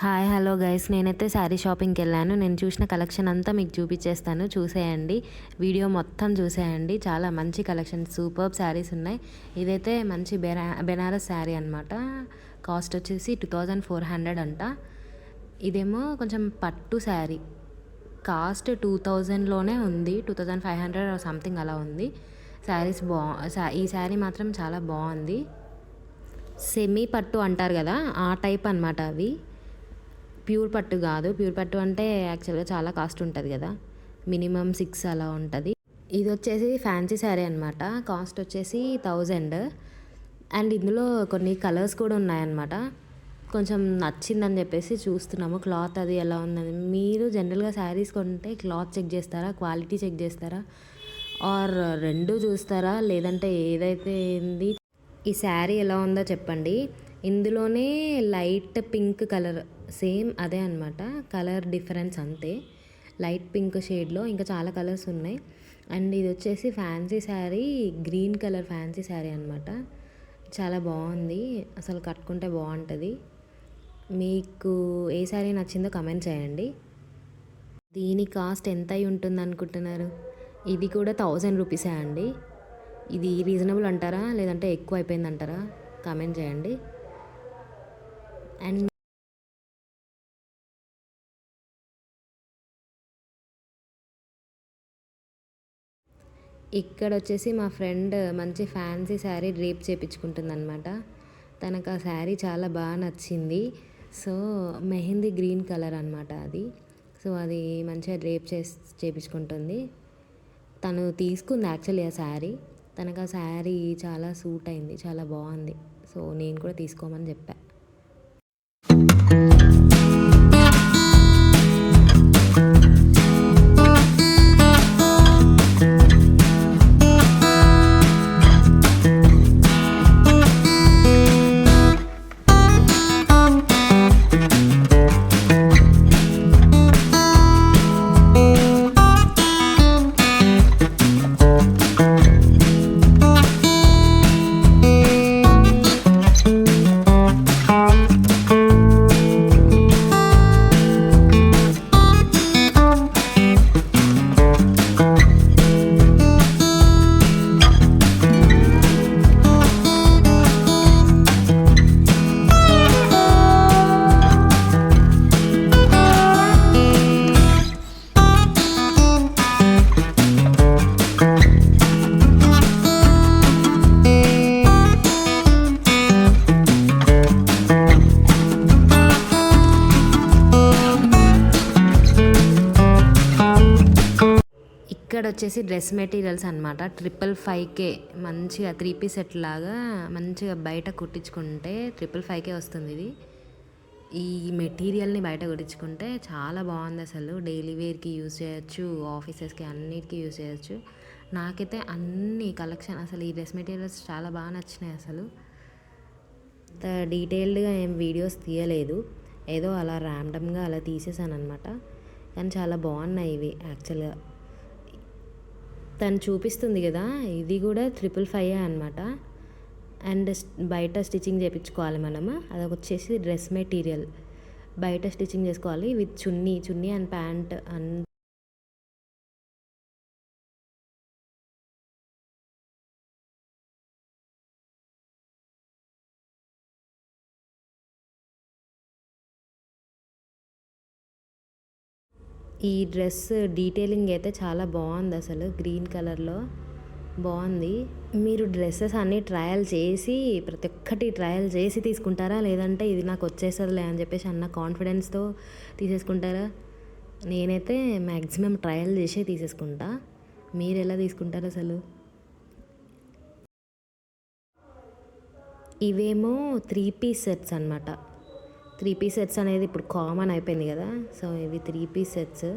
Hi hello guys, నేనైతే శారీ షాపింగ్కి వెళ్ళాను. నేను చూసిన కలెక్షన్ అంతా మీకు చూపించేస్తాను, చూసేయండి. వీడియో మొత్తం చూసేయండి. చాలా మంచి కలెక్షన్, సూపర్బ్ శారీస్ ఉన్నాయి. ఇదైతే మంచి బెనారస్ శారీ అనమాట. కాస్ట్ వచ్చేసి 2400 అంట. ఇదేమో కొంచెం పట్టు శారీ, కాస్ట్ 2000లోనే ఉంది. 2500 సంథింగ్ అలా ఉంది. శారీస్ ఈ శారీ మాత్రం చాలా బాగుంది. సెమీ పట్టు అంటారు కదా, ఆ టైప్ అనమాట అవి. ప్యూర్ పట్టు కాదు. ప్యూర్ పట్టు అంటే యాక్చువల్గా చాలా కాస్ట్ ఉంటుంది కదా, మినిమం 6 అలా ఉంటుంది. ఇది వచ్చేసి ఫ్యాన్సీ శారీ అనమాట. కాస్ట్ వచ్చేసి 1000. అండ్ ఇందులో కొన్ని కలర్స్ కూడా ఉన్నాయన్నమాట. కొంచెం నచ్చిందని చెప్పేసి చూస్తున్నాము. క్లాత్ అది ఎలా ఉందని. మీరు జనరల్గా శారీస్ కొంటే క్లాత్ చెక్ చేస్తారా, క్వాలిటీ చెక్ చేస్తారా, ఆర్ రెండు చూస్తారా, లేదంటే ఏదైతే ఏంది. ఈ శారీ ఎలా ఉందో చెప్పండి. ఇందులోనే లైట్ పింక్ కలర్, సేమ్ అదే అనమాట. కలర్ డిఫరెన్స్ అంతే, లైట్ పింక్ షేడ్లో ఇంకా చాలా కలర్స్ ఉన్నాయి. అండ్ ఇది వచ్చేసి fancy sari, green colour fancy sari అనమాట. చాలా బాగుంది, అసలు కట్టుకుంటే బాగుంటుంది. మీకు ఏ శారీ నచ్చిందో కమెంట్ చేయండి. దీని కాస్ట్ ఎంత అయి ఉంటుంది అనుకుంటున్నారు? ఇది కూడా 1000 రూపీసే అండి. ఇది రీజనబుల్ అంటారా, లేదంటే ఎక్కువ అయిపోయింది అంటారా? కామెంట్ చేయండి. అండ్ ఇక్కడ వచ్చేసి మా ఫ్రెండ్ మంచి ఫ్యాన్సీ శారీ డ్రేప్ చేయించుకుంటుంది అనమాట. తనకు ఆ శారీ చాలా బాగా నచ్చింది. సో మెహందీ గ్రీన్ కలర్ అనమాట అది. సో అది మంచిగా డ్రేప్ చేయించుకుంటుంది. తను తీసుకుంది యాక్చువల్లీ ఆ శారీ. తనకు ఆ శారీ చాలా సూట్ అయింది, చాలా బాగుంది. సో నేను కూడా తీసుకోమని చెప్పా. ఇక్కడ వచ్చేసి డ్రెస్ మెటీరియల్స్ అనమాట. 555K మంచిగా 3 పీస్ సెట్ లాగా మంచిగా బయట కుట్టించుకుంటే 555K వస్తుంది. ఇది ఈ మెటీరియల్ని బయట కుట్టించుకుంటే చాలా బాగుంది. అసలు డైలీ వేర్కి యూజ్ చేయొచ్చు, ఆఫీసెస్కి అన్నిటికీ యూజ్ చేయొచ్చు. నాకైతే అన్ని కలెక్షన్, అసలు ఈ డ్రెస్ మెటీరియల్స్ చాలా బాగా నచ్చినాయి. అసలు డీటెయిల్డ్గా ఏం వీడియోస్ తీయలేదు, ఏదో అలా ర్యాండమ్గా అలా తీసేసాను అనమాట. కానీ చాలా బాగున్నాయి ఇవి యాక్చువల్గా. తను చూపిస్తుంది కదా, ఇది కూడా 555 అనమాట. అండ్ బయట స్టిచ్చింగ్ చేయించుకోవాలి మనము. అది వచ్చేసి డ్రెస్ మెటీరియల్ బయట స్టిచ్చింగ్ చేసుకోవాలి with chunni and pant and ఈ డ్రెస్ డీటెయిలింగ్ అయితే చాలా బాగుంది. అసలు గ్రీన్ కలర్లో బాగుంది. మీరు డ్రెస్సెస్ అన్నీ ట్రయల్ చేసి, ప్రతి ఒక్కటి ట్రయల్ చేసి తీసుకుంటారా, లేదంటే ఇది నాకు వచ్చేస్తుందిలే అని చెప్పేసి అన్న కాన్ఫిడెన్స్తో తీసేసుకుంటారా? నేనైతే మ్యాక్సిమం ట్రయల్ చేసే తీసేసుకుంటా. మీరు ఎలా తీసుకుంటారు అసలు? ఇవేమో 3 పీస్ సెట్స్ అనమాట. 3 పీస్ సెట్స్ అనేది ఇప్పుడు కామన్ అయిపోయింది కదా. సో ఇవి 3 పీస్ సెట్స్.